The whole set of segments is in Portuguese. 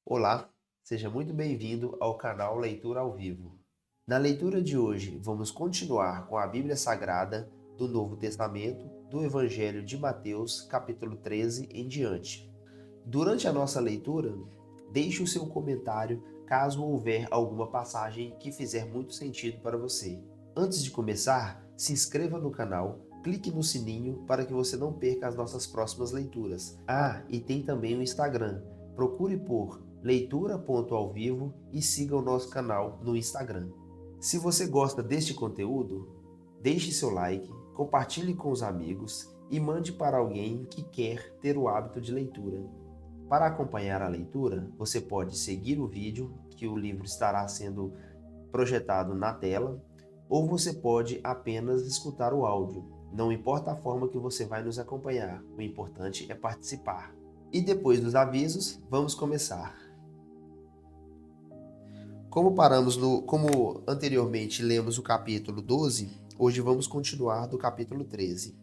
Olá, seja muito bem-vindo ao canal Leitura ao Vivo. Na leitura de hoje, vamos continuar com a Bíblia Sagrada do Novo Testamento, do Evangelho de Mateus, capítulo 13 em diante. Durante a nossa leitura, deixe o seu comentário caso houver alguma passagem que fizer muito sentido para você. Antes de começar, se inscreva no canal, clique no sininho para que você não perca as nossas próximas leituras. E tem também o Instagram. Procure por leitura.alvivo e siga o nosso canal no Instagram. Se você gosta deste conteúdo, deixe seu like, compartilhe com os amigos e mande para alguém que quer ter o hábito de leitura. Para acompanhar a leitura, você pode seguir o vídeo, que o livro estará sendo projetado na tela, ou você pode apenas escutar o áudio. Não importa a forma que você vai nos acompanhar, o importante é participar. E depois dos avisos, vamos começar. Como anteriormente lemos o capítulo 12, hoje vamos continuar do capítulo 13.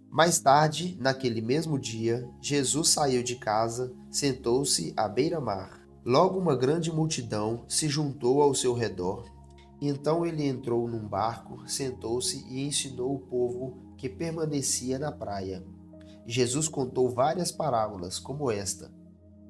Mais tarde, naquele mesmo dia, Jesus saiu de casa, sentou-se à beira-mar. Logo uma grande multidão se juntou ao seu redor. Então ele entrou num barco, sentou-se e ensinou o povo que permanecia na praia. Jesus contou várias parábolas, como esta.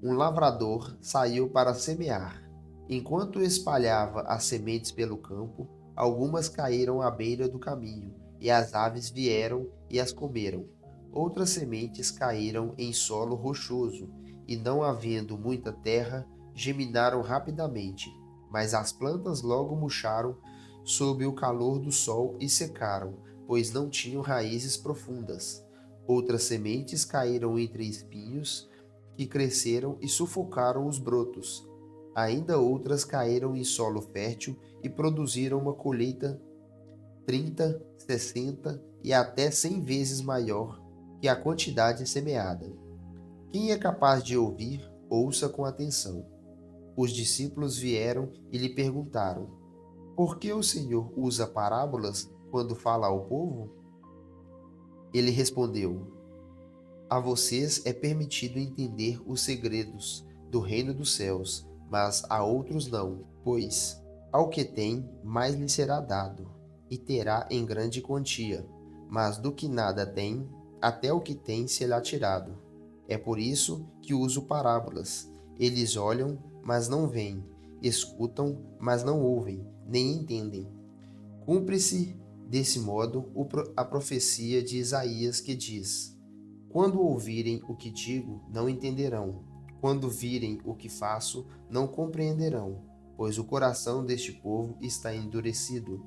Um lavrador saiu para semear. Enquanto espalhava as sementes pelo campo, algumas caíram à beira do caminho, e as aves vieram e as comeram. Outras sementes caíram em solo rochoso, e não havendo muita terra, germinaram rapidamente, mas as plantas logo murcharam sob o calor do sol e secaram, pois não tinham raízes profundas. Outras sementes caíram entre espinhos, que cresceram e sufocaram os brotos. Ainda outras caíram em solo fértil e produziram uma colheita 30, 60 e até 100 vezes maior que a quantidade semeada. Quem é capaz de ouvir, ouça com atenção. Os discípulos vieram e lhe perguntaram: Por que o Senhor usa parábolas quando fala ao povo? Ele respondeu: A vocês é permitido entender os segredos do reino dos céus, mas a outros não, pois ao que tem, mais lhe será dado, e terá em grande quantia, mas do que nada tem, até o que tem será tirado. É por isso que uso parábolas. Eles olham, mas não veem, escutam, mas não ouvem, nem entendem. Cumpre-se, desse modo, a profecia de Isaías que diz: Quando ouvirem o que digo, não entenderão. Quando virem o que faço, não compreenderão, pois o coração deste povo está endurecido.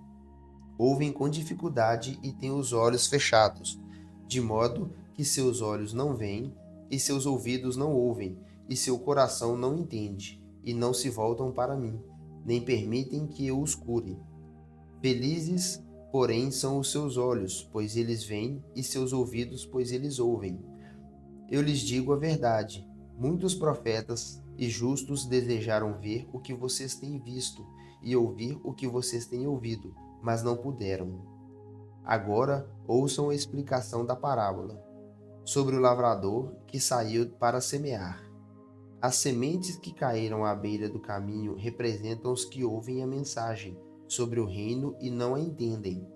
Ouvem com dificuldade e têm os olhos fechados, de modo que seus olhos não veem, e seus ouvidos não ouvem, e seu coração não entende, e não se voltam para mim, nem permitem que eu os cure. Felizes, porém, são os seus olhos, pois eles veem, e seus ouvidos, pois eles ouvem. Eu lhes digo a verdade: muitos profetas e justos desejaram ver o que vocês têm visto e ouvir o que vocês têm ouvido, mas não puderam. Agora ouçam a explicação da parábola sobre o lavrador que saiu para semear. As sementes que caíram à beira do caminho representam os que ouvem a mensagem sobre o reino e não a entendem.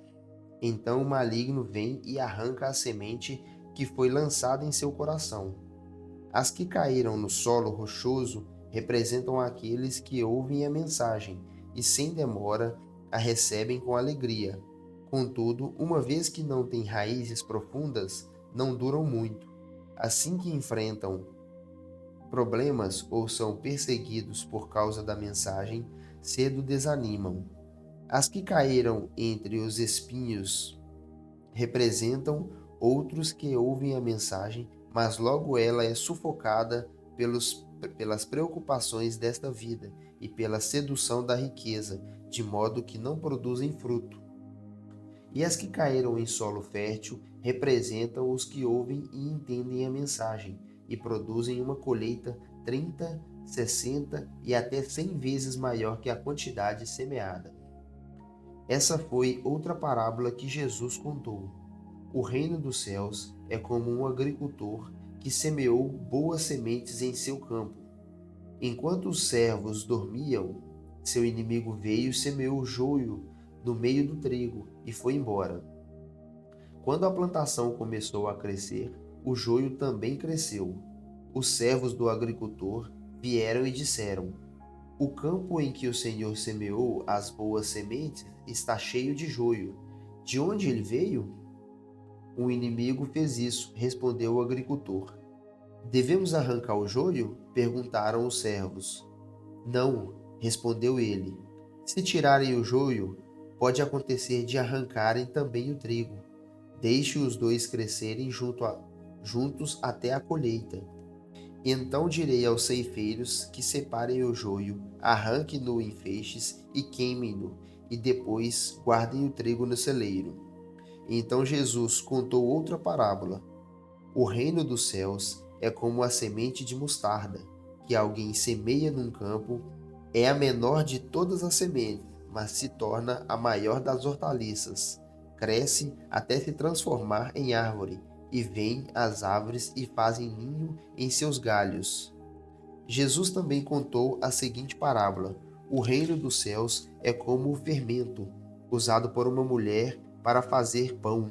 Então o maligno vem e arranca a semente que foi lançada em seu coração. As que caíram no solo rochoso representam aqueles que ouvem a mensagem e, sem demora, a recebem com alegria. Contudo, uma vez que não têm raízes profundas, não duram muito. Assim que enfrentam problemas ou são perseguidos por causa da mensagem, cedo desanimam. As que caíram entre os espinhos representam outros que ouvem a mensagem, mas logo ela é sufocada pelas preocupações desta vida e pela sedução da riqueza, de modo que não produzem fruto. E as que caíram em solo fértil representam os que ouvem e entendem a mensagem e produzem uma colheita 30, 60 e até 100 vezes maior que a quantidade semeada. Essa foi outra parábola que Jesus contou. O reino dos céus é como um agricultor que semeou boas sementes em seu campo. Enquanto os servos dormiam, seu inimigo veio e semeou joio no meio do trigo e foi embora. Quando a plantação começou a crescer, o joio também cresceu. Os servos do agricultor vieram e disseram: O campo em que o Senhor semeou as boas sementes está cheio de joio. De onde ele veio? O inimigo fez isso, respondeu o agricultor. Devemos arrancar o joio? Perguntaram os servos. Não, respondeu ele. Se tirarem o joio, pode acontecer de arrancarem também o trigo. Deixe os dois crescerem juntos até a colheita. Então direi aos ceifeiros que separem o joio, arranquem-no em feixes e queimem-no, e depois guardem o trigo no celeiro. Então Jesus contou outra parábola. O reino dos céus é como a semente de mostarda, que alguém semeia num campo. É a menor de todas as sementes, mas se torna a maior das hortaliças. Cresce até se transformar em árvore, e vêm as aves e fazem ninho em seus galhos. Jesus também contou a seguinte parábola: O reino dos céus é como o fermento, usado por uma mulher para fazer pão.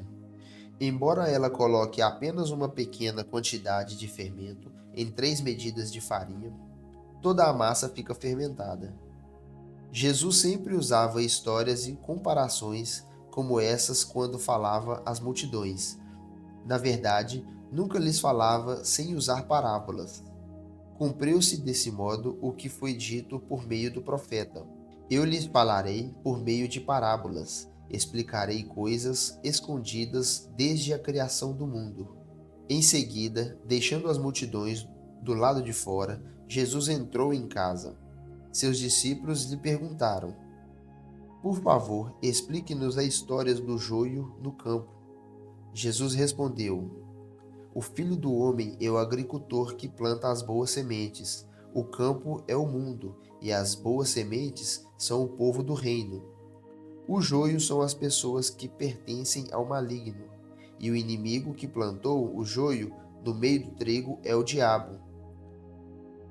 Embora ela coloque apenas uma pequena quantidade de fermento em 3 medidas de farinha, toda a massa fica fermentada. Jesus sempre usava histórias e comparações como essas quando falava às multidões. Na verdade, nunca lhes falava sem usar parábolas. Cumpriu-se desse modo o que foi dito por meio do profeta: Eu lhes falarei por meio de parábolas, explicarei coisas escondidas desde a criação do mundo. Em seguida, deixando as multidões do lado de fora, Jesus entrou em casa. Seus discípulos lhe perguntaram: Por favor, explique-nos a história do joio no campo. Jesus respondeu: O filho do homem é o agricultor que planta as boas sementes. O campo é o mundo, e as boas sementes são o povo do reino. O joio são as pessoas que pertencem ao maligno, e o inimigo que plantou o joio no meio do trigo é o diabo.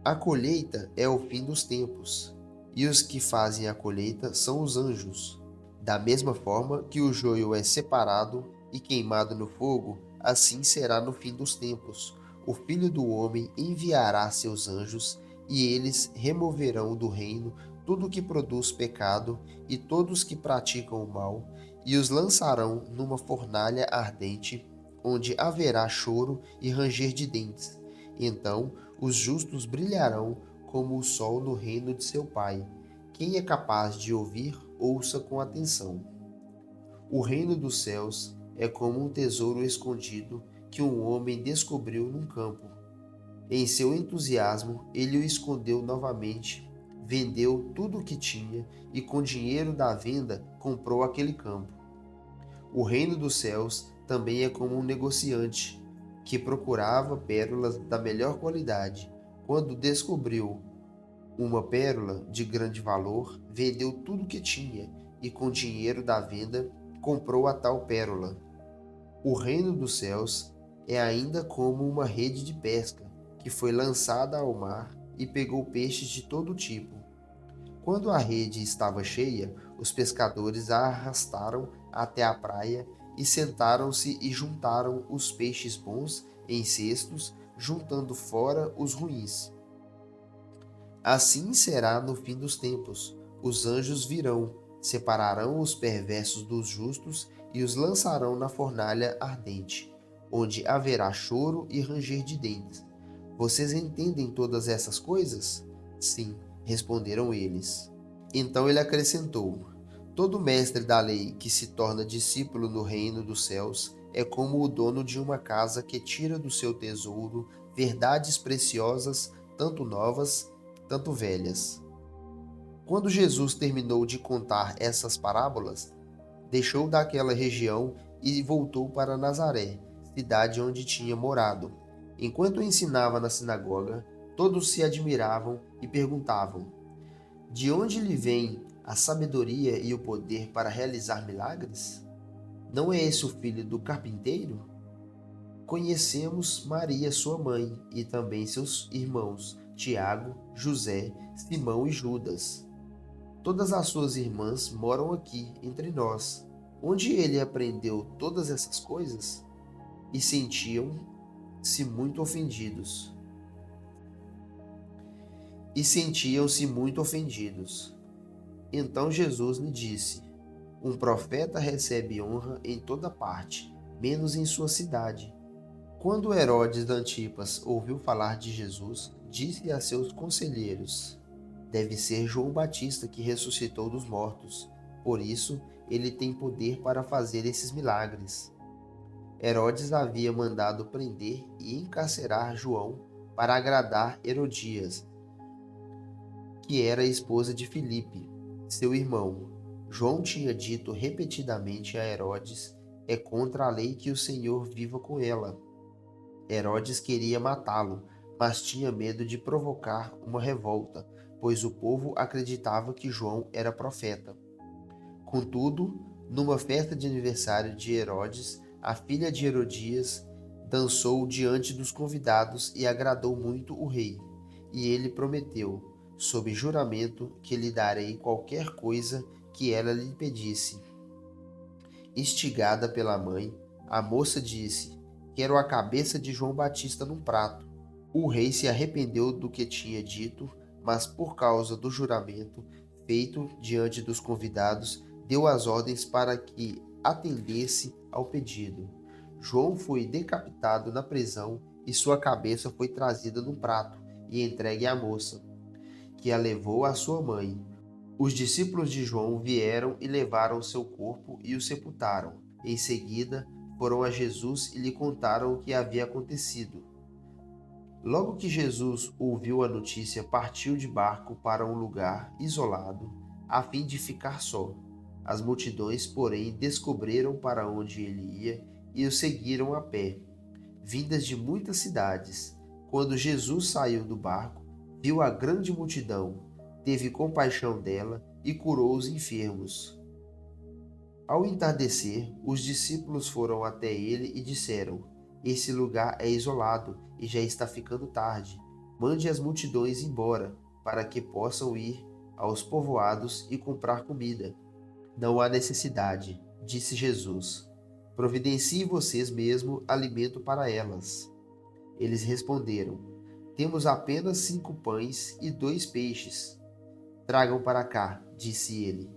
A colheita é o fim dos tempos, e os que fazem a colheita são os anjos. Da mesma forma que o joio é separado e queimado no fogo, assim será no fim dos tempos. O Filho do Homem enviará seus anjos, e eles removerão do reino tudo que produz pecado e todos que praticam o mal, e os lançarão numa fornalha ardente, onde haverá choro e ranger de dentes. Então os justos brilharão como o sol no reino de seu Pai. Quem é capaz de ouvir, ouça com atenção. O reino dos céus é como um tesouro escondido que um homem descobriu num campo. Em seu entusiasmo, ele o escondeu novamente, vendeu tudo o que tinha e, com o dinheiro da venda, comprou aquele campo. O reino dos céus também é como um negociante que procurava pérolas da melhor qualidade. Quando descobriu uma pérola de grande valor, vendeu tudo o que tinha e, com o dinheiro da venda, comprou a tal pérola. O reino dos céus é ainda como uma rede de pesca que foi lançada ao mar e pegou peixes de todo tipo. Quando a rede estava cheia, os pescadores a arrastaram até a praia e sentaram-se e juntaram os peixes bons em cestos, juntando fora os ruins. Assim será no fim dos tempos. Os anjos virão, separarão os perversos dos justos e os lançarão na fornalha ardente, onde haverá choro e ranger de dentes. Vocês entendem todas essas coisas? Sim, responderam eles. Então ele acrescentou: Todo mestre da lei que se torna discípulo no reino dos céus é como o dono de uma casa que tira do seu tesouro verdades preciosas, tanto novas, tanto velhas. Quando Jesus terminou de contar essas parábolas, deixou daquela região e voltou para Nazaré, cidade onde tinha morado. Enquanto ensinava na sinagoga, todos se admiravam e perguntavam: De onde lhe vem a sabedoria e o poder para realizar milagres? Não é esse o filho do carpinteiro? Conhecemos Maria, sua mãe, e também seus irmãos, Tiago, José, Simão e Judas. Todas as suas irmãs moram aqui entre nós. Onde ele aprendeu todas essas coisas? E sentiam-se muito ofendidos. Então Jesus lhe disse: um profeta recebe honra em toda parte, menos em sua cidade. Quando Herodes Antipas ouviu falar de Jesus, disse a seus conselheiros: deve ser João Batista que ressuscitou dos mortos. Por isso, ele tem poder para fazer esses milagres. Herodes havia mandado prender e encarcerar João para agradar Herodias, que era esposa de Filipe, seu irmão. João tinha dito repetidamente a Herodes: é contra a lei que o Senhor viva com ela. Herodes queria matá-lo, mas tinha medo de provocar uma revolta, pois o povo acreditava que João era profeta. Contudo, numa festa de aniversário de Herodes, a filha de Herodias dançou diante dos convidados e agradou muito o rei. E ele prometeu, sob juramento, que lhe darei qualquer coisa que ela lhe pedisse. Instigada pela mãe, a moça disse: quero a cabeça de João Batista num prato. O rei se arrependeu do que tinha dito, mas por causa do juramento feito diante dos convidados, deu as ordens para que atendesse ao pedido. João foi decapitado na prisão e sua cabeça foi trazida num prato e entregue à moça, que a levou à sua mãe. Os discípulos de João vieram e levaram seu corpo e o sepultaram. Em seguida, foram a Jesus e lhe contaram o que havia acontecido. Logo que Jesus ouviu a notícia, partiu de barco para um lugar isolado, a fim de ficar só. As multidões, porém, descobriram para onde ele ia e o seguiram a pé, vindas de muitas cidades. Quando Jesus saiu do barco, viu a grande multidão, teve compaixão dela e curou os enfermos. Ao entardecer, os discípulos foram até ele e disseram: esse lugar é isolado e já está ficando tarde. Mande as multidões embora, para que possam ir aos povoados e comprar comida. Não há necessidade, disse Jesus. Providenciem vocês mesmo alimento para elas. Eles responderam: temos apenas 5 pães e 2 peixes. Tragam para cá, disse ele.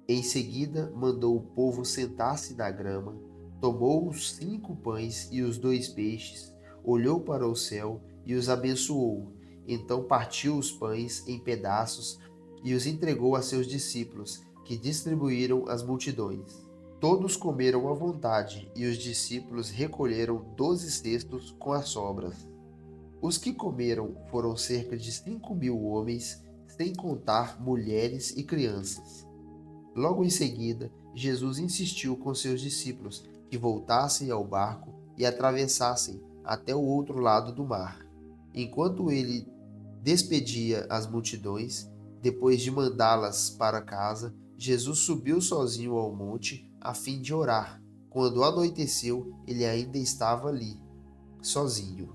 Em seguida, mandou o povo sentar-se na grama, tomou os 5 pães e os 2 peixes, olhou para o céu e os abençoou. Então partiu os pães em pedaços e os entregou a seus discípulos, que distribuíram às multidões. Todos comeram à vontade e os discípulos recolheram 12 cestos com as sobras. Os que comeram foram cerca de 5.000 homens, sem contar mulheres e crianças. Logo em seguida, Jesus insistiu com seus discípulos que voltassem ao barco e atravessassem até o outro lado do mar. Enquanto ele despedia as multidões, depois de mandá-las para casa, Jesus subiu sozinho ao monte a fim de orar. Quando anoiteceu, ele ainda estava ali, sozinho.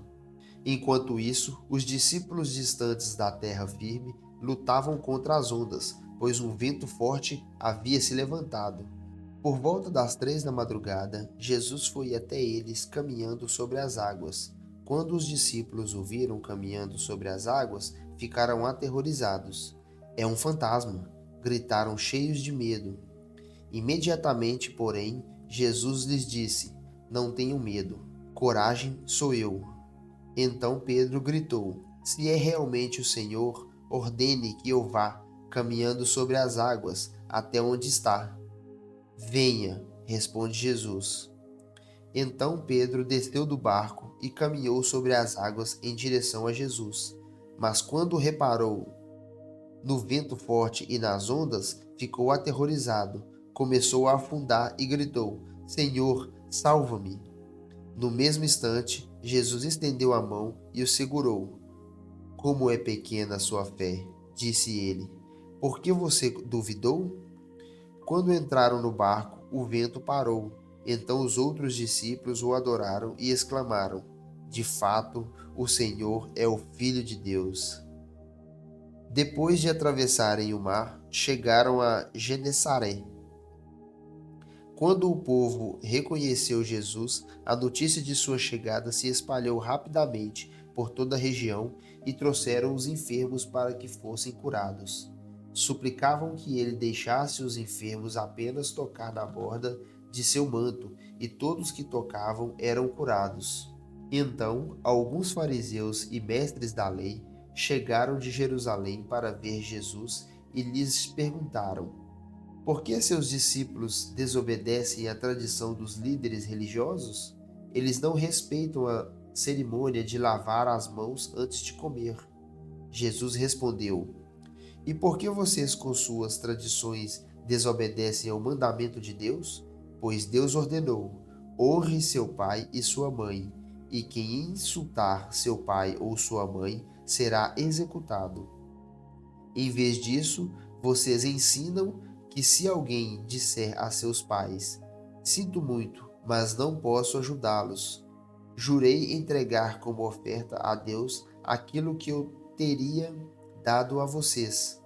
Enquanto isso, os discípulos distantes da terra firme lutavam contra as ondas, pois um vento forte havia se levantado. Por volta das 3 da madrugada, Jesus foi até eles caminhando sobre as águas. Quando os discípulos o viram caminhando sobre as águas, ficaram aterrorizados. É um fantasma! Gritaram cheios de medo. Imediatamente, porém, Jesus lhes disse: não tenham medo. Coragem, sou eu. Então Pedro gritou: se é realmente o Senhor, ordene que eu vá, caminhando sobre as águas, até onde está. Venha, responde Jesus. Então Pedro desceu do barco e caminhou sobre as águas em direção a Jesus. Mas quando reparou no vento forte e nas ondas, ficou aterrorizado. Começou a afundar e gritou: Senhor, salva-me! No mesmo instante, Jesus estendeu a mão e o segurou. Como é pequena a sua fé, disse ele. Por que você duvidou? Quando entraram no barco, o vento parou. Então os outros discípulos o adoraram e exclamaram: De fato, o Senhor é o Filho de Deus. Depois de atravessarem o mar, chegaram a Genesaré. Quando o povo reconheceu Jesus, a notícia de sua chegada se espalhou rapidamente por toda a região e trouxeram os enfermos para que fossem curados. Suplicavam que ele deixasse os enfermos apenas tocar na borda de seu manto, e todos que tocavam eram curados. Então, alguns fariseus e mestres da lei chegaram de Jerusalém para ver Jesus e lhes perguntaram: por que seus discípulos desobedecem à tradição dos líderes religiosos? Eles não respeitam a cerimônia de lavar as mãos antes de comer. Jesus respondeu: e por que vocês, com suas tradições, desobedecem ao mandamento de Deus? Pois Deus ordenou: honre seu pai e sua mãe, e quem insultar seu pai ou sua mãe será executado. Em vez disso, vocês ensinam que se alguém disser a seus pais: sinto muito, mas não posso ajudá-los, jurei entregar como oferta a Deus aquilo que eu teria dado a vocês,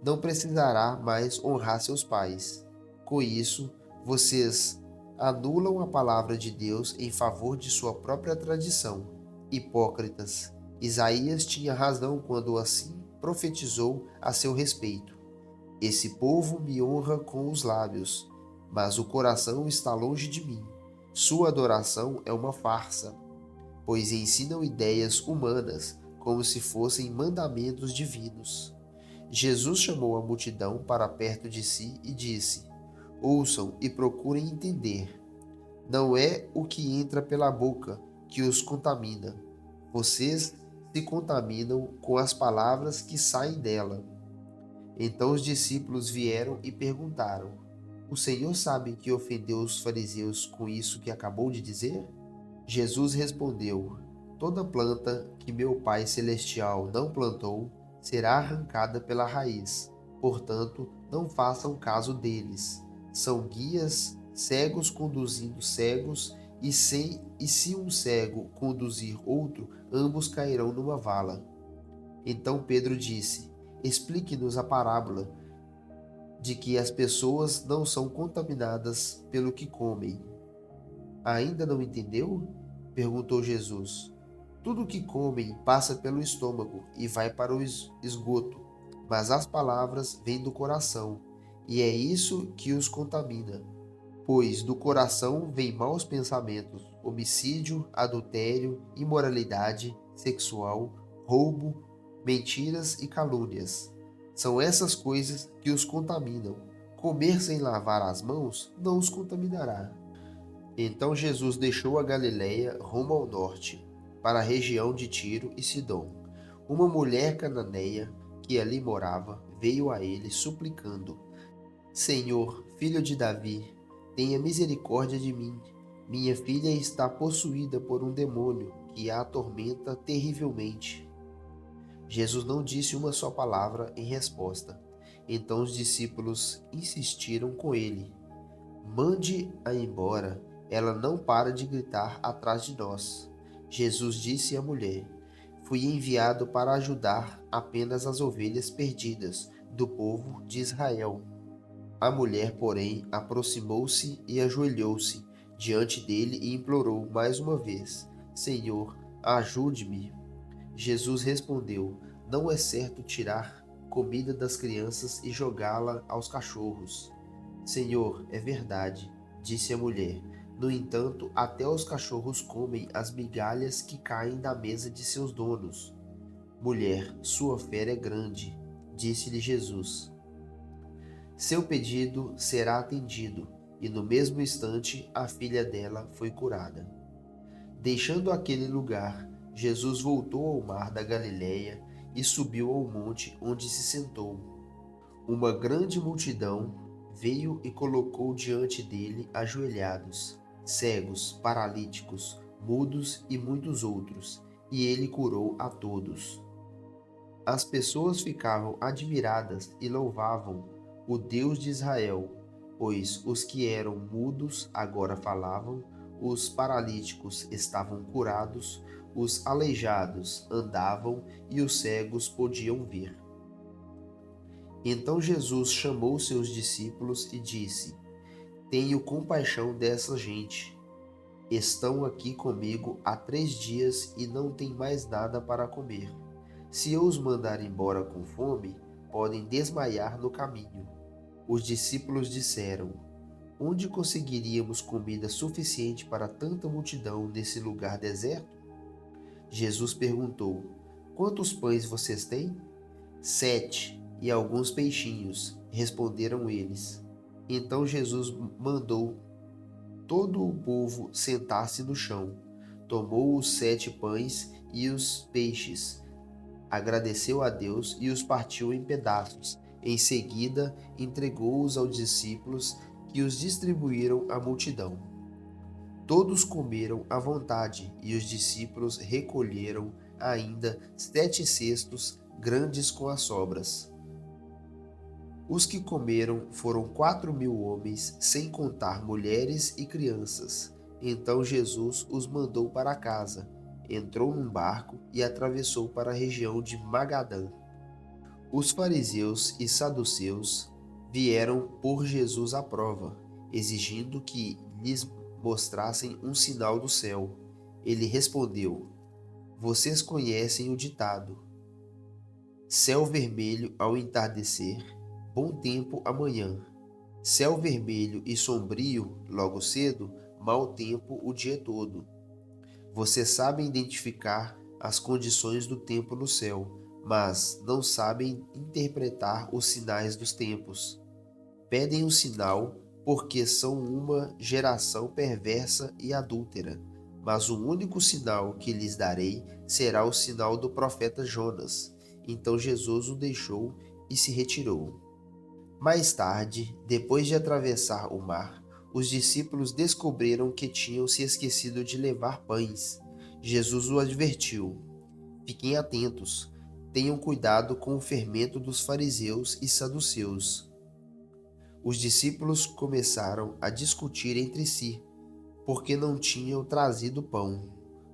não precisará mais honrar seus pais. Com isso, vocês anulam a palavra de Deus em favor de sua própria tradição. Hipócritas, Isaías tinha razão quando assim profetizou a seu respeito: esse povo me honra com os lábios, mas o coração está longe de mim. Sua adoração é uma farsa, pois ensinam ideias humanas como se fossem mandamentos divinos. Jesus chamou a multidão para perto de si e disse: ouçam e procurem entender. Não é o que entra pela boca que os contamina. Vocês se contaminam com as palavras que saem dela. Então os discípulos vieram e perguntaram: o Senhor sabe que ofendeu os fariseus com isso que acabou de dizer? Jesus respondeu: toda planta que meu Pai Celestial não plantou será arrancada pela raiz. Portanto, não façam caso deles. São guias cegos conduzindo cegos, e se um cego conduzir outro, ambos cairão numa vala. Então Pedro disse: explique-nos a parábola de que as pessoas não são contaminadas pelo que comem. Ainda não entendeu? Perguntou Jesus. Tudo o que comem passa pelo estômago e vai para o esgoto, mas as palavras vêm do coração, e é isso que os contamina. Pois do coração vêm maus pensamentos, homicídio, adultério, imoralidade sexual, roubo, mentiras e calúnias. São essas coisas que os contaminam. Comer sem lavar as mãos não os contaminará. Então Jesus deixou a Galiléia rumo ao norte, para a região de Tiro e Sidom. Uma mulher cananeia que ali morava veio a ele suplicando: Senhor, filho de Davi, tenha misericórdia de mim. Minha filha está possuída por um demônio que a atormenta terrivelmente. Jesus não disse uma só palavra em resposta. Então os discípulos insistiram com ele: mande-a embora, ela não para de gritar atrás de nós. Jesus disse à mulher: fui enviado para ajudar apenas as ovelhas perdidas do povo de Israel. A mulher, porém, aproximou-se e ajoelhou-se diante dele e implorou mais uma vez: Senhor, ajude-me. Jesus respondeu: não é certo tirar comida das crianças e jogá-la aos cachorros. Senhor, é verdade, disse a mulher. No entanto, até os cachorros comem as migalhas que caem da mesa de seus donos. Mulher, sua fé é grande, disse-lhe Jesus. Seu pedido será atendido. E no mesmo instante a filha dela foi curada. Deixando aquele lugar, Jesus voltou ao mar da Galileia e subiu ao monte onde se sentou. Uma grande multidão veio e colocou diante dele ajoelhados, cegos, paralíticos, mudos e muitos outros, e ele curou a todos. As pessoas ficavam admiradas e louvavam o Deus de Israel, pois os que eram mudos agora falavam, os paralíticos estavam curados, os aleijados andavam e os cegos podiam ver. Então Jesus chamou seus discípulos e disse: Tenho compaixão dessa gente. Estão aqui comigo há 3 dias e não têm mais nada para comer. Se eu os mandar embora com fome, podem desmaiar no caminho. Os discípulos disseram: Onde conseguiríamos comida suficiente para tanta multidão nesse lugar deserto? Jesus perguntou: Quantos pães vocês têm? 7, e alguns peixinhos, responderam eles. Então Jesus mandou todo o povo sentar-se no chão. Tomou os 7 pães e os peixes, agradeceu a Deus e os partiu em pedaços. Em seguida, entregou-os aos discípulos, que os distribuíram à multidão. Todos comeram à vontade, e os discípulos recolheram ainda 7 cestos grandes com as sobras. Os que comeram foram 4.000 homens, sem contar mulheres e crianças. Então Jesus os mandou para casa, entrou num barco e atravessou para a região de Magadã. Os fariseus e saduceus vieram pôr Jesus à prova, exigindo que lhes mostrassem um sinal do céu. Ele respondeu: Vocês conhecem o ditado: céu vermelho ao entardecer, bom tempo amanhã. Céu vermelho e sombrio logo cedo, mau tempo o dia todo. Vocês sabem identificar as condições do tempo no céu, mas não sabem interpretar os sinais dos tempos. Pedem um sinal porque são uma geração perversa e adúltera. Mas o único sinal que lhes darei será o sinal do profeta Jonas. Então Jesus o deixou e se retirou. Mais tarde, depois de atravessar o mar, os discípulos descobriram que tinham se esquecido de levar pães. Jesus o advertiu: Fiquem atentos, tenham cuidado com o fermento dos fariseus e saduceus. Os discípulos começaram a discutir entre si, porque não tinham trazido pão.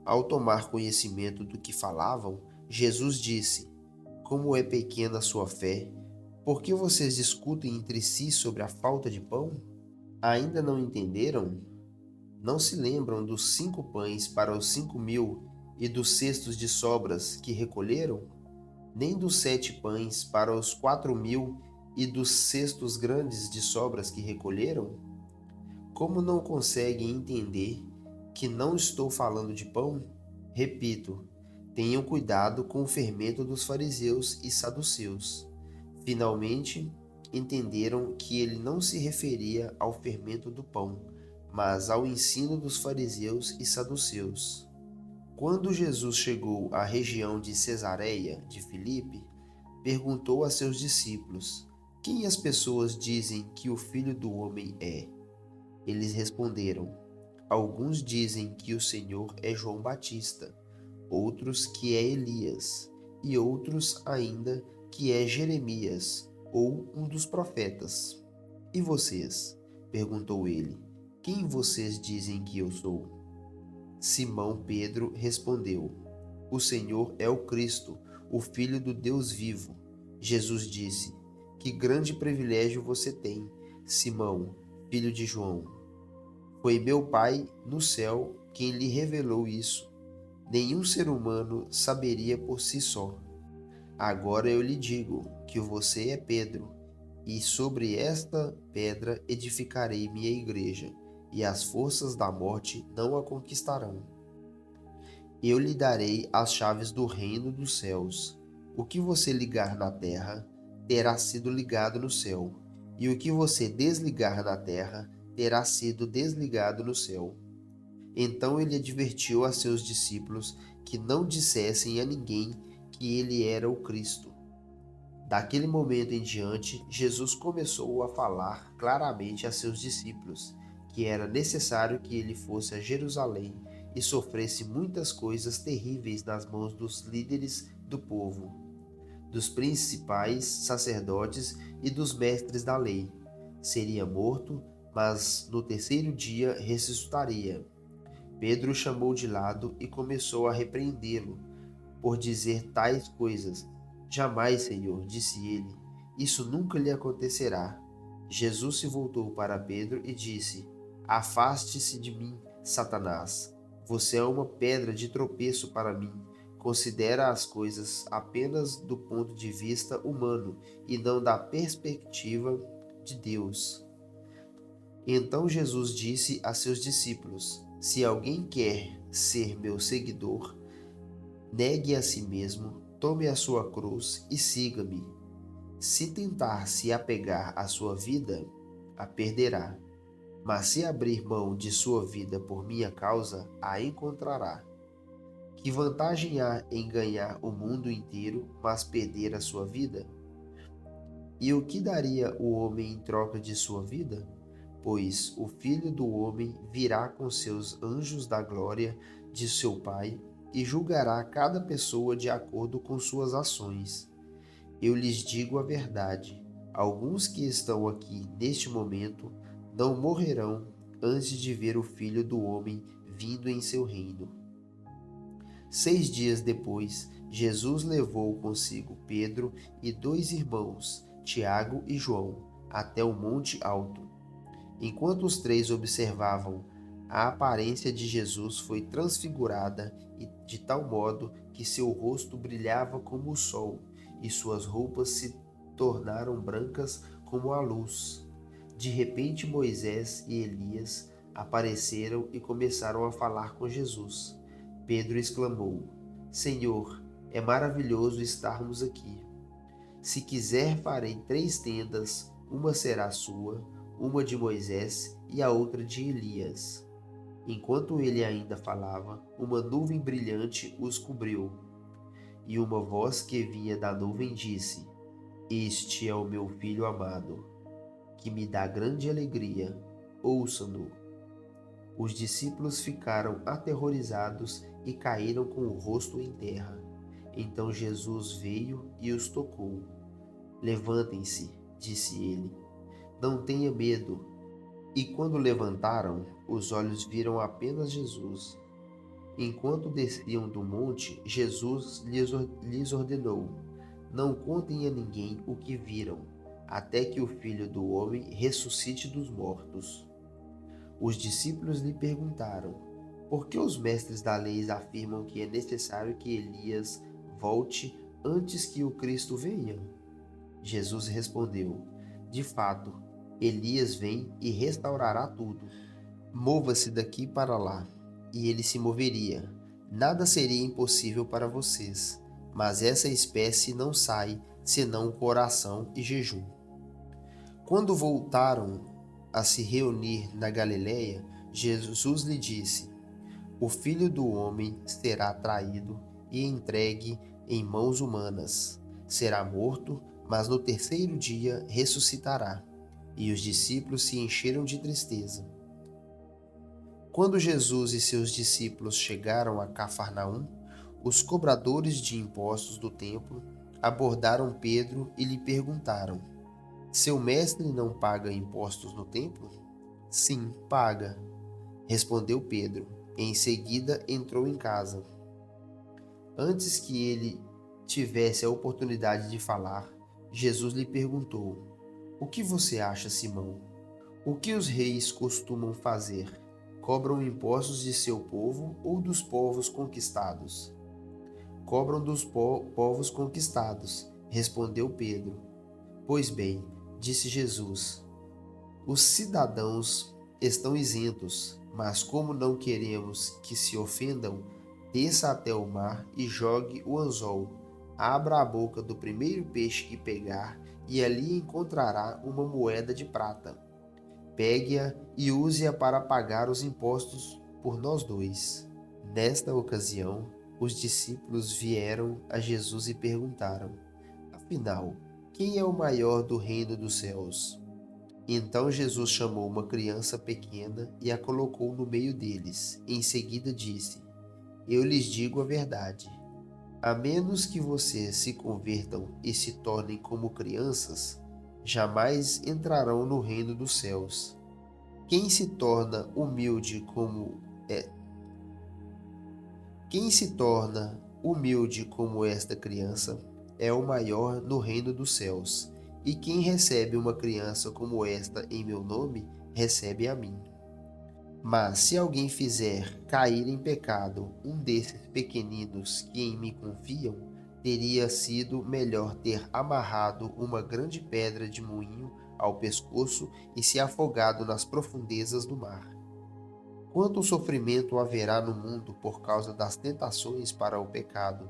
Ao tomar conhecimento do que falavam, Jesus disse: Como é pequena a sua fé! Por que vocês discutem entre si sobre a falta de pão? Ainda não entenderam? Não se lembram dos 5 pães para os 5.000 e dos cestos de sobras que recolheram? Nem dos 7 pães para os 4.000 e dos cestos grandes de sobras que recolheram? Como não conseguem entender que não estou falando de pão? Repito, tenham cuidado com o fermento dos fariseus e saduceus. Finalmente, entenderam que ele não se referia ao fermento do pão, mas ao ensino dos fariseus e saduceus. Quando Jesus chegou à região de Cesareia de Filipe, perguntou a seus discípulos: Quem as pessoas dizem que o Filho do Homem é? Eles responderam: Alguns dizem que o Senhor é João Batista, outros que é Elias, e outros ainda que é Jeremias ou um dos profetas. E vocês? Perguntou ele. Quem vocês dizem que eu sou? Simão Pedro respondeu: O Senhor é o Cristo, o Filho do Deus vivo. Jesus disse: Que grande privilégio você tem, Simão, filho de João. Foi meu Pai no céu quem lhe revelou isso. Nenhum ser humano saberia por si só. Agora eu lhe digo que você é Pedro, e sobre esta pedra edificarei minha igreja, e as forças da morte não a conquistarão. Eu lhe darei as chaves do reino dos céus. O que você ligar na terra terá sido ligado no céu, e o que você desligar na terra terá sido desligado no céu. Então ele advertiu a seus discípulos que não dissessem a ninguém que ele era o Cristo. Daquele momento em diante, Jesus começou a falar claramente a seus discípulos que era necessário que ele fosse a Jerusalém e sofresse muitas coisas terríveis nas mãos dos líderes do povo, dos principais sacerdotes e dos mestres da lei. Seria morto, mas no terceiro dia ressuscitaria. Pedro o chamou de lado e começou a repreendê-lo por dizer tais coisas. Jamais, Senhor, disse ele, isso nunca lhe acontecerá. Jesus se voltou para Pedro e disse: Afaste-se de mim, Satanás. Você é uma pedra de tropeço para mim. Considera as coisas apenas do ponto de vista humano e não da perspectiva de Deus. Então Jesus disse a seus discípulos: Se alguém quer ser meu seguidor, negue a si mesmo, tome a sua cruz e siga-me. Se tentar se apegar à sua vida, a perderá. Mas se abrir mão de sua vida por minha causa, a encontrará. Que vantagem há em ganhar o mundo inteiro, mas perder a sua vida? E o que daria o homem em troca de sua vida? Pois o Filho do Homem virá com seus anjos da glória de seu Pai e julgará cada pessoa de acordo com suas ações. Eu lhes digo a verdade: alguns que estão aqui neste momento não morrerão antes de ver o Filho do Homem vindo em seu reino. 6 dias depois, Jesus levou consigo Pedro e 2 irmãos, Tiago e João, até o monte alto. Enquanto os 3 observavam, a aparência de Jesus foi transfigurada de tal modo que seu rosto brilhava como o sol e suas roupas se tornaram brancas como a luz. De repente, Moisés e Elias apareceram e começaram a falar com Jesus. Pedro exclamou: Senhor, é maravilhoso estarmos aqui. Se quiser, farei 3 tendas, uma será sua, uma de Moisés e a outra de Elias. Enquanto ele ainda falava, uma nuvem brilhante os cobriu, e uma voz que vinha da nuvem disse: Este é o meu filho amado, que me dá grande alegria. Ouçam-no. Os discípulos ficaram aterrorizados e caíram com o rosto em terra. Então Jesus veio e os tocou. Levantem-se, disse ele. Não tenha medo. E quando levantaram, os olhos viram apenas Jesus. Enquanto desciam do monte, Jesus lhes ordenou: Não contem a ninguém o que viram, até que o Filho do Homem ressuscite dos mortos. Os discípulos lhe perguntaram: Por que os mestres da lei afirmam que é necessário que Elias volte antes que o Cristo venha? Jesus respondeu: De fato, Elias vem e restaurará tudo. Mova-se daqui para lá. E ele se moveria. Nada seria impossível para vocês, mas essa espécie não sai senão com oração e jejum. Quando voltaram a se reunir na Galiléia, Jesus lhe disse: O Filho do Homem será traído e entregue em mãos humanas. Será morto, mas no terceiro dia ressuscitará. E os discípulos se encheram de tristeza. Quando Jesus e seus discípulos chegaram a Cafarnaum, os cobradores de impostos do templo abordaram Pedro e lhe perguntaram: Seu mestre não paga impostos no templo? Sim, paga, respondeu Pedro. Em seguida entrou em casa. Antes que ele tivesse a oportunidade de falar, Jesus lhe perguntou: O que você acha, Simão? O que os reis costumam fazer? Cobram impostos de seu povo ou dos povos conquistados? Cobram dos povos conquistados, respondeu Pedro. Pois bem, disse Jesus, os cidadãos estão isentos, mas como não queremos que se ofendam, desça até o mar e jogue o anzol. Abra a boca do primeiro peixe que pegar e ali encontrará uma moeda de prata. Pegue-a e use-a para pagar os impostos por nós 2. Nesta ocasião, os discípulos vieram a Jesus e perguntaram: Afinal, quem é o maior do reino dos céus? Então Jesus chamou uma criança pequena e a colocou no meio deles. Em seguida disse: Eu lhes digo a verdade. A menos que vocês se convertam e se tornem como crianças, jamais entrarão no reino dos céus. Quem se torna humilde Quem se torna humilde como esta criança é o maior no reino dos céus. E quem recebe uma criança como esta em meu nome, recebe a mim. Mas se alguém fizer cair em pecado um desses pequeninos que em mim confiam, teria sido melhor ter amarrado uma grande pedra de moinho ao pescoço e se afogado nas profundezas do mar. Quanto sofrimento haverá no mundo por causa das tentações para o pecado,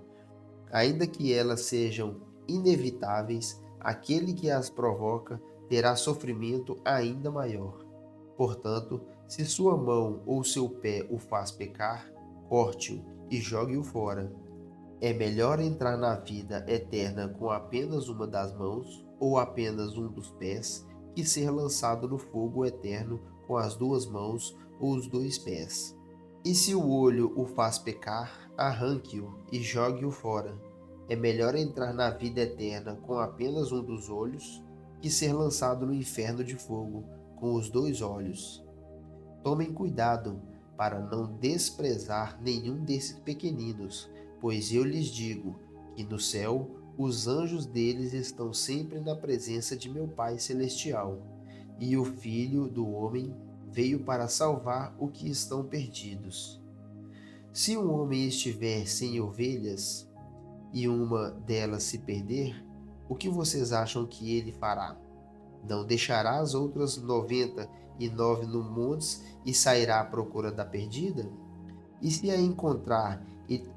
ainda que elas sejam inevitáveis, aquele que as provoca terá sofrimento ainda maior. Portanto, se sua mão ou seu pé o faz pecar, corte-o e jogue-o fora. É melhor entrar na vida eterna com apenas uma das mãos ou apenas um dos pés, que ser lançado no fogo eterno com as duas mãos ou os dois pés. E se o olho o faz pecar, arranque-o e jogue-o fora. É melhor entrar na vida eterna com apenas um dos olhos, que ser lançado no inferno de fogo com os dois olhos. Tomem cuidado para não desprezar nenhum desses pequeninos, pois eu lhes digo que no céu os anjos deles estão sempre na presença de meu Pai Celestial. E o Filho do Homem veio para salvar os que estão perdidos. Se um homem estiver sem ovelhas e uma delas se perder, o que vocês acham que ele fará? Não deixará as outras 99 no montes e sairá à procura da perdida? E se a encontrar,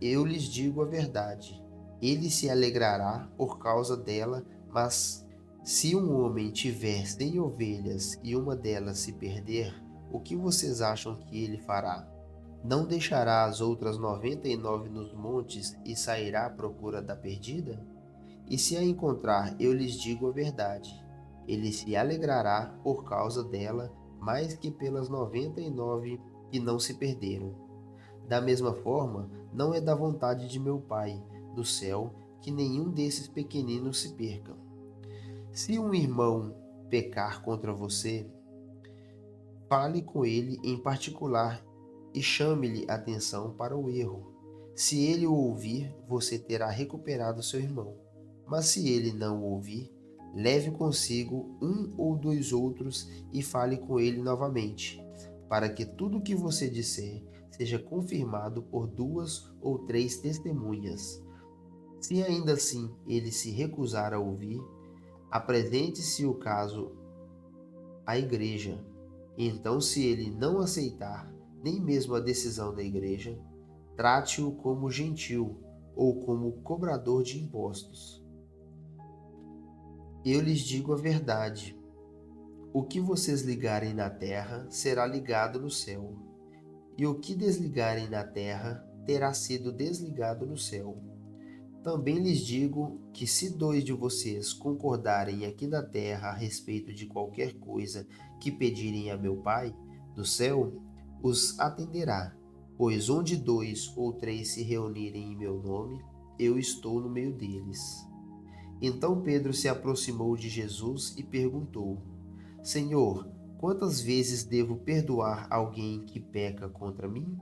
eu lhes digo a verdade, ele se alegrará por causa dela. Mas se um homem tiver 100 ovelhas e uma delas se perder, o que vocês acham que ele fará? Não deixará as outras 99 nos montes e sairá à procura da perdida? E se a encontrar, eu lhes digo a verdade, ele se alegrará por causa dela mais que pelas 99 que não se perderam. Da mesma forma, não é da vontade de meu Pai do céu que nenhum desses pequeninos se perca. Se um irmão pecar contra você, fale com ele em particular e chame-lhe atenção para o erro. Se ele o ouvir, você terá recuperado seu irmão. Mas se ele não o ouvir, leve consigo um ou dois outros e fale com ele novamente, para que tudo o que você disser seja confirmado por 2 ou 3 testemunhas. Se ainda assim ele se recusar a ouvir, apresente-se o caso à igreja. Então, se ele não aceitar nem mesmo a decisão da igreja, trate-o como gentil ou como cobrador de impostos. Eu lhes digo a verdade: o que vocês ligarem na terra será ligado no céu, e o que desligarem na terra terá sido desligado no céu. Também lhes digo que se 2 de vocês concordarem aqui na terra a respeito de qualquer coisa que pedirem a meu Pai do céu, os atenderá. Pois onde 2 ou 3 se reunirem em meu nome, eu estou no meio deles. Então Pedro se aproximou de Jesus e perguntou: Senhor, quantas vezes devo perdoar alguém que peca contra mim?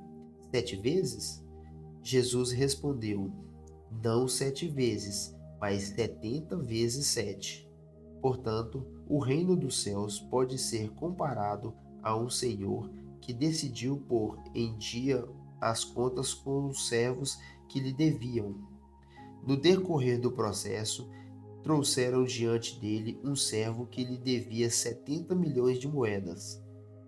7 vezes? Jesus respondeu: Não 7 vezes, mas 70 vezes 7. Portanto, o reino dos céus pode ser comparado a um senhor que decidiu pôr em dia as contas com os servos que lhe deviam. No decorrer do processo, trouxeram diante dele um servo que lhe devia 70 milhões de moedas.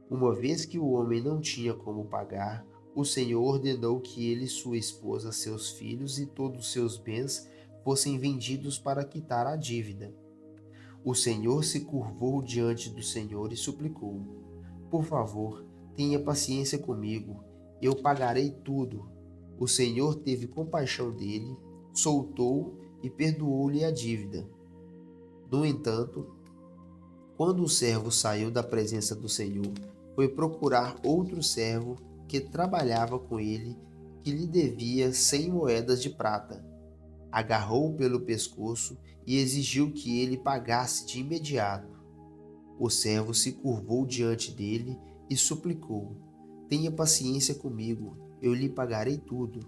Uma vez que o homem não tinha como pagar, o Senhor ordenou que ele, sua esposa, seus filhos e todos os seus bens fossem vendidos para quitar a dívida. O Senhor se curvou diante do Senhor e suplicou: Por favor, tenha paciência comigo, eu pagarei tudo. O Senhor teve compaixão dele, soltou e perdoou-lhe a dívida. No entanto, quando o servo saiu da presença do Senhor, foi procurar outro servo que trabalhava com ele, que lhe devia 100 moedas de prata. Agarrou-o pelo pescoço e exigiu que ele pagasse de imediato. O servo se curvou diante dele e suplicou: Tenha paciência comigo, eu lhe pagarei tudo.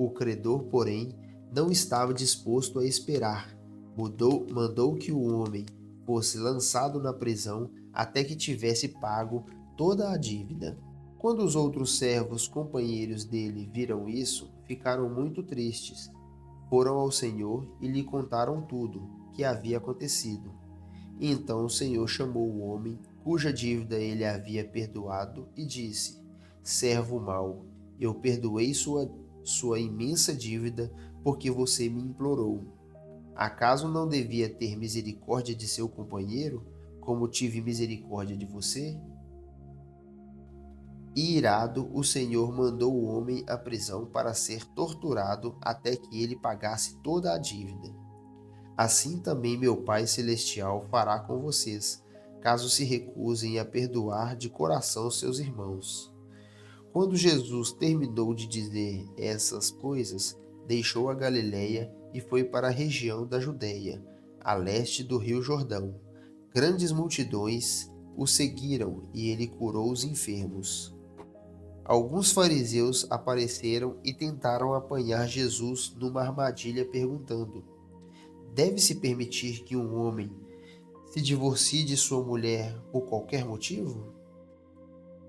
O credor, porém, não estava disposto a esperar. Mandou que o homem fosse lançado na prisão até que tivesse pago toda a dívida. Quando os outros servos companheiros dele viram isso, ficaram muito tristes. Foram ao Senhor e lhe contaram tudo que havia acontecido. Então o Senhor chamou o homem, cuja dívida ele havia perdoado, e disse: Servo mau, eu perdoei sua imensa dívida porque você me implorou. Acaso não devia ter misericórdia de seu companheiro, como tive misericórdia de você? E irado, o Senhor mandou o homem à prisão para ser torturado até que ele pagasse toda a dívida. Assim também meu Pai Celestial fará com vocês, caso se recusem a perdoar de coração seus irmãos. Quando Jesus terminou de dizer essas coisas, deixou a Galiléia e foi para a região da Judéia, a leste do rio Jordão. Grandes multidões o seguiram e ele curou os enfermos. Alguns fariseus apareceram e tentaram apanhar Jesus numa armadilha, perguntando: Deve-se permitir que um homem se divorcie de sua mulher por qualquer motivo?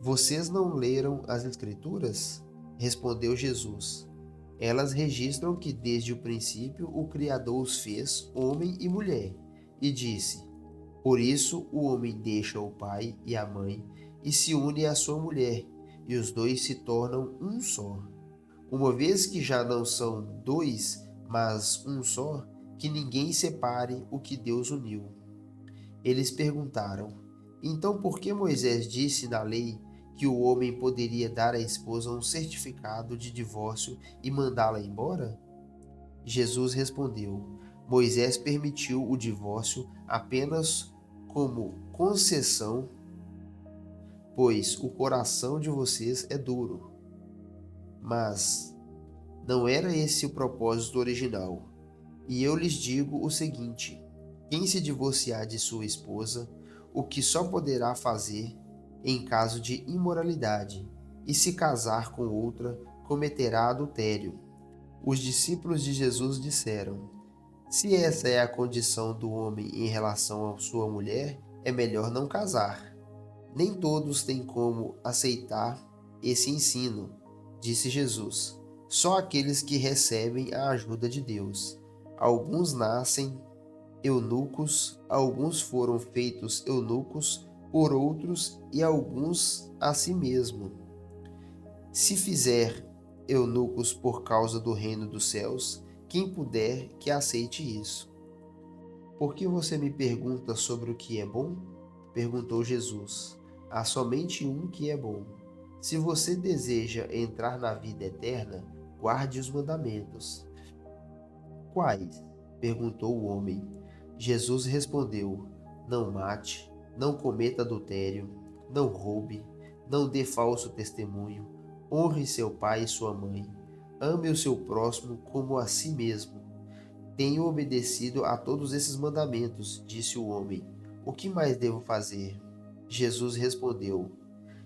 Vocês não leram as Escrituras? Respondeu Jesus. Elas registram que desde o princípio o Criador os fez homem e mulher, e disse: Por isso o homem deixa o pai e a mãe e se une à sua mulher, e os dois se tornam um só. Uma vez que já não são dois, mas um só, que ninguém separe o que Deus uniu. Eles perguntaram: Então por que Moisés disse na lei que o homem poderia dar à esposa um certificado de divórcio e mandá-la embora? Jesus respondeu: Moisés permitiu o divórcio apenas como concessão, pois o coração de vocês é duro. Mas não era esse o propósito original. E eu lhes digo o seguinte: quem se divorciar de sua esposa, o que só poderá fazer em caso de imoralidade, e se casar com outra, cometerá adultério. Os discípulos de Jesus disseram: Se essa é a condição do homem em relação à sua mulher, é melhor não casar. Nem todos têm como aceitar esse ensino, disse Jesus. Só aqueles que recebem a ajuda de Deus. Alguns nascem eunucos, alguns foram feitos eunucos por outros e alguns a si mesmo. Se fizer eunucos por causa do reino dos céus, quem puder que aceite isso. Por que você me pergunta sobre o que é bom? Perguntou Jesus. Há somente um que é bom. Se você deseja entrar na vida eterna, guarde os mandamentos. Quais? Perguntou o homem. Jesus respondeu: Não mate, não cometa adultério, não roube, não dê falso testemunho, honre seu pai e sua mãe, ame o seu próximo como a si mesmo. Tenho obedecido a todos esses mandamentos, disse o homem. O que mais devo fazer? Jesus respondeu: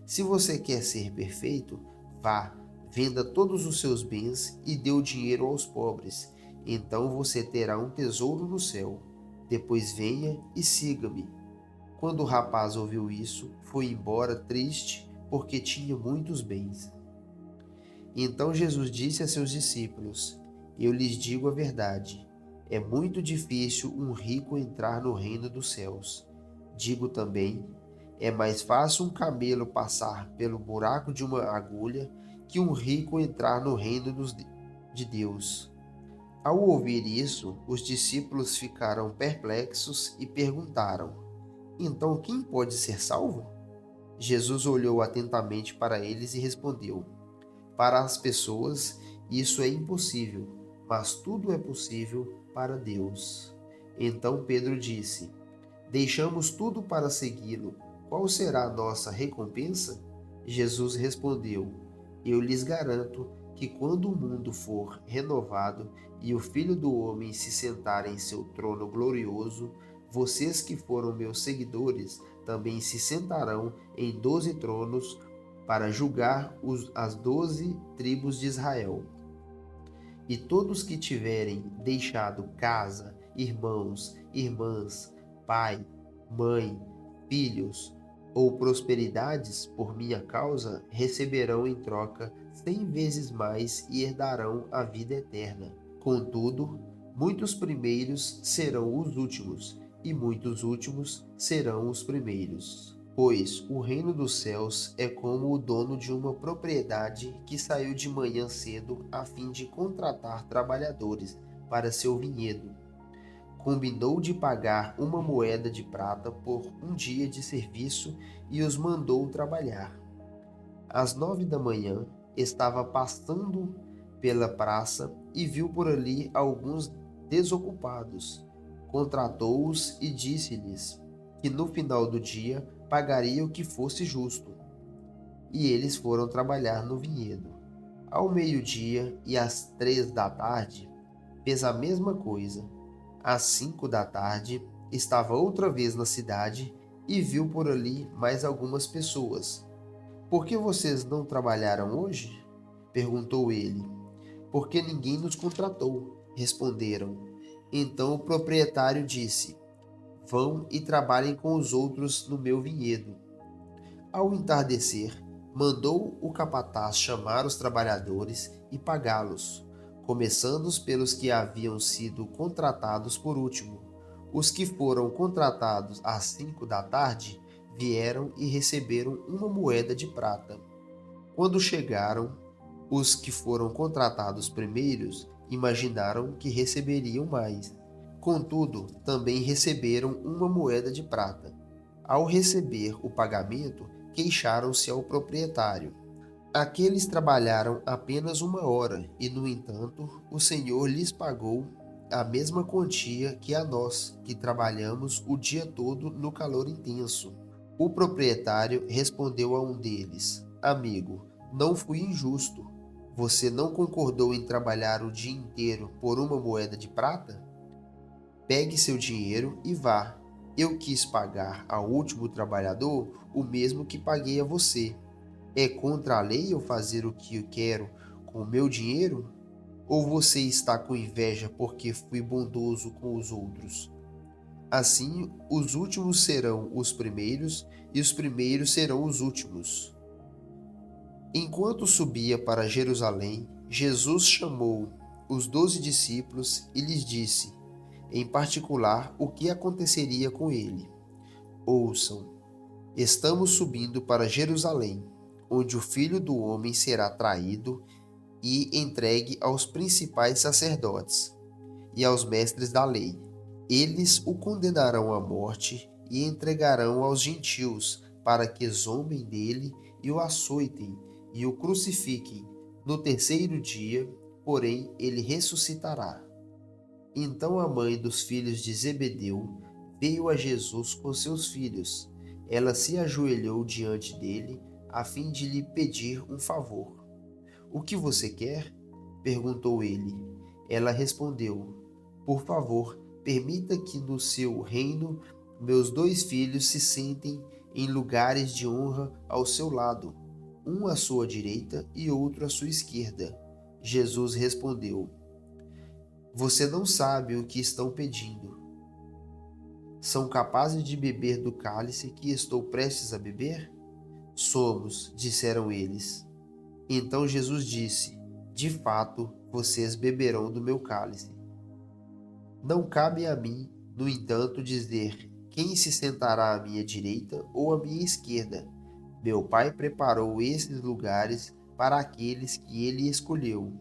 Se você quer ser perfeito, vá, venda todos os seus bens e dê o dinheiro aos pobres. Então você terá um tesouro no céu. Depois venha e siga-me. Quando o rapaz ouviu isso, foi embora triste, porque tinha muitos bens. Então Jesus disse a seus discípulos: Eu lhes digo a verdade. É muito difícil um rico entrar no reino dos céus. Digo também, é mais fácil um camelo passar pelo buraco de uma agulha que um rico entrar no reino de Deus. Ao ouvir isso, os discípulos ficaram perplexos e perguntaram: Então quem pode ser salvo? Jesus olhou atentamente para eles e respondeu: Para as pessoas, isso é impossível, mas tudo é possível para Deus. Então Pedro disse: Deixamos tudo para segui-lo. Qual será a nossa recompensa? Jesus respondeu: Eu lhes garanto que quando o mundo for renovado e o Filho do Homem se sentar em seu trono glorioso, vocês que foram meus seguidores também se sentarão em 12 tronos para julgar as 12 tribos de Israel. E todos que tiverem deixado casa, irmãos, irmãs, pai, mãe, filhos ou prosperidades por minha causa, receberão em troca 100 vezes mais e herdarão a vida eterna. Contudo, muitos primeiros serão os últimos, e muitos últimos serão os primeiros. Pois o reino dos céus é como o dono de uma propriedade que saiu de manhã cedo a fim de contratar trabalhadores para seu vinhedo. Combinou de pagar uma moeda de prata por um dia de serviço e os mandou trabalhar. Às 9 da manhã, estava passando pela praça e viu por ali alguns desocupados. Contratou-os e disse-lhes que no final do dia pagaria o que fosse justo. E eles foram trabalhar no vinhedo. Ao meio-dia e às 3 da tarde, fez a mesma coisa. Às 5 da tarde, estava outra vez na cidade e viu por ali mais algumas pessoas. Por que vocês não trabalharam hoje? Perguntou ele. Porque ninguém nos contratou, responderam. Então o proprietário disse: Vão e trabalhem com os outros no meu vinhedo. Ao entardecer, mandou o capataz chamar os trabalhadores e pagá-los, começando pelos que haviam sido contratados por último. Os que foram contratados às 5 da tarde vieram e receberam uma moeda de prata. Quando chegaram, os que foram contratados primeiros imaginaram que receberiam mais. Contudo, também receberam uma moeda de prata. Ao receber o pagamento, queixaram-se ao proprietário. Aqueles trabalharam apenas 1 hora e, no entanto, o Senhor lhes pagou a mesma quantia que a nós, que trabalhamos o dia todo no calor intenso. O proprietário respondeu a um deles: Amigo, não fui injusto. Você não concordou em trabalhar o dia inteiro por uma moeda de prata? Pegue seu dinheiro e vá. Eu quis pagar ao último trabalhador o mesmo que paguei a você. É contra a lei eu fazer o que eu quero com o meu dinheiro? Ou você está com inveja porque fui bondoso com os outros? Assim, os últimos serão os primeiros e os primeiros serão os últimos. Enquanto subia para Jerusalém, Jesus chamou os 12 discípulos e lhes disse, em particular, o que aconteceria com ele. Ouçam, estamos subindo para Jerusalém, onde o Filho do Homem será traído e entregue aos principais sacerdotes e aos mestres da lei. Eles o condenarão à morte e entregarão aos gentios para que zombem dele e o açoitem e o crucifiquem. No terceiro dia, porém, ele ressuscitará. Então a mãe dos filhos de Zebedeu veio a Jesus com seus filhos. Ela se ajoelhou diante dele, a fim de lhe pedir um favor. O que você quer? Perguntou ele. Ela respondeu: Por favor, permita que no seu reino meus 2 filhos se sentem em lugares de honra ao seu lado, um à sua direita e outro à sua esquerda. Jesus respondeu: Você não sabe o que estão pedindo. São capazes de beber do cálice que estou prestes a beber? Somos, disseram eles. Então Jesus disse: De fato, vocês beberão do meu cálice. Não cabe a mim, no entanto, dizer quem se sentará à minha direita ou à minha esquerda. Meu Pai preparou esses lugares para aqueles que ele escolheu.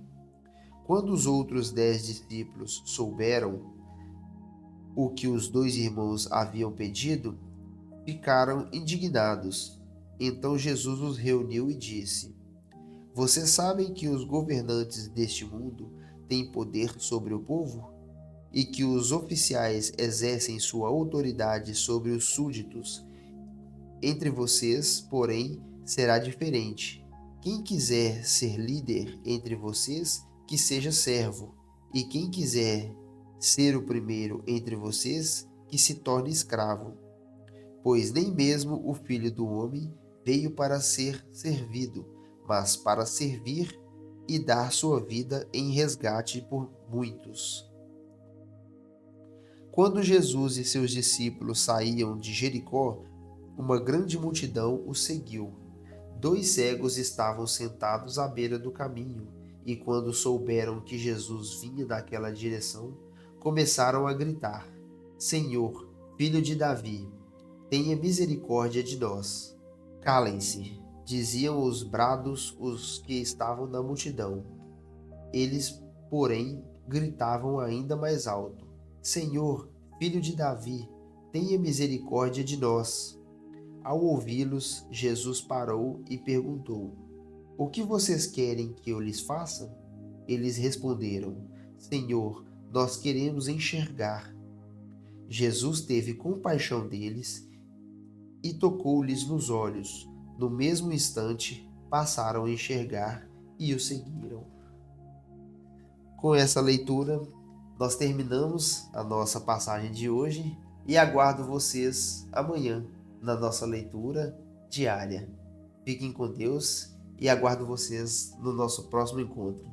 Quando os outros 10 discípulos souberam o que os 2 irmãos haviam pedido, ficaram indignados. Então Jesus os reuniu e disse: Vocês sabem que os governantes deste mundo têm poder sobre o povo e que os oficiais exercem sua autoridade sobre os súditos. Entre vocês, porém, será diferente. Quem quiser ser líder entre vocês, que seja servo, e quem quiser ser o primeiro entre vocês, que se torne escravo. Pois nem mesmo o Filho do Homem veio para ser servido, mas para servir e dar sua vida em resgate por muitos. Quando Jesus e seus discípulos saíam de Jericó, uma grande multidão os seguiu. 2 cegos estavam sentados à beira do caminho, e quando souberam que Jesus vinha daquela direção, começaram a gritar: Senhor, filho de Davi, tenha misericórdia de nós. Calem-se, diziam os brados os que estavam na multidão. Eles, porém, gritavam ainda mais alto: Senhor, filho de Davi, tenha misericórdia de nós. Ao ouvi-los, Jesus parou e perguntou: O que vocês querem que eu lhes faça? Eles responderam: Senhor, nós queremos enxergar. Jesus teve compaixão deles e tocou-lhes nos olhos. No mesmo instante, passaram a enxergar e o seguiram. Com essa leitura, nós terminamos a nossa passagem de hoje e aguardo vocês amanhã na nossa leitura diária. Fiquem com Deus e aguardo vocês no nosso próximo encontro.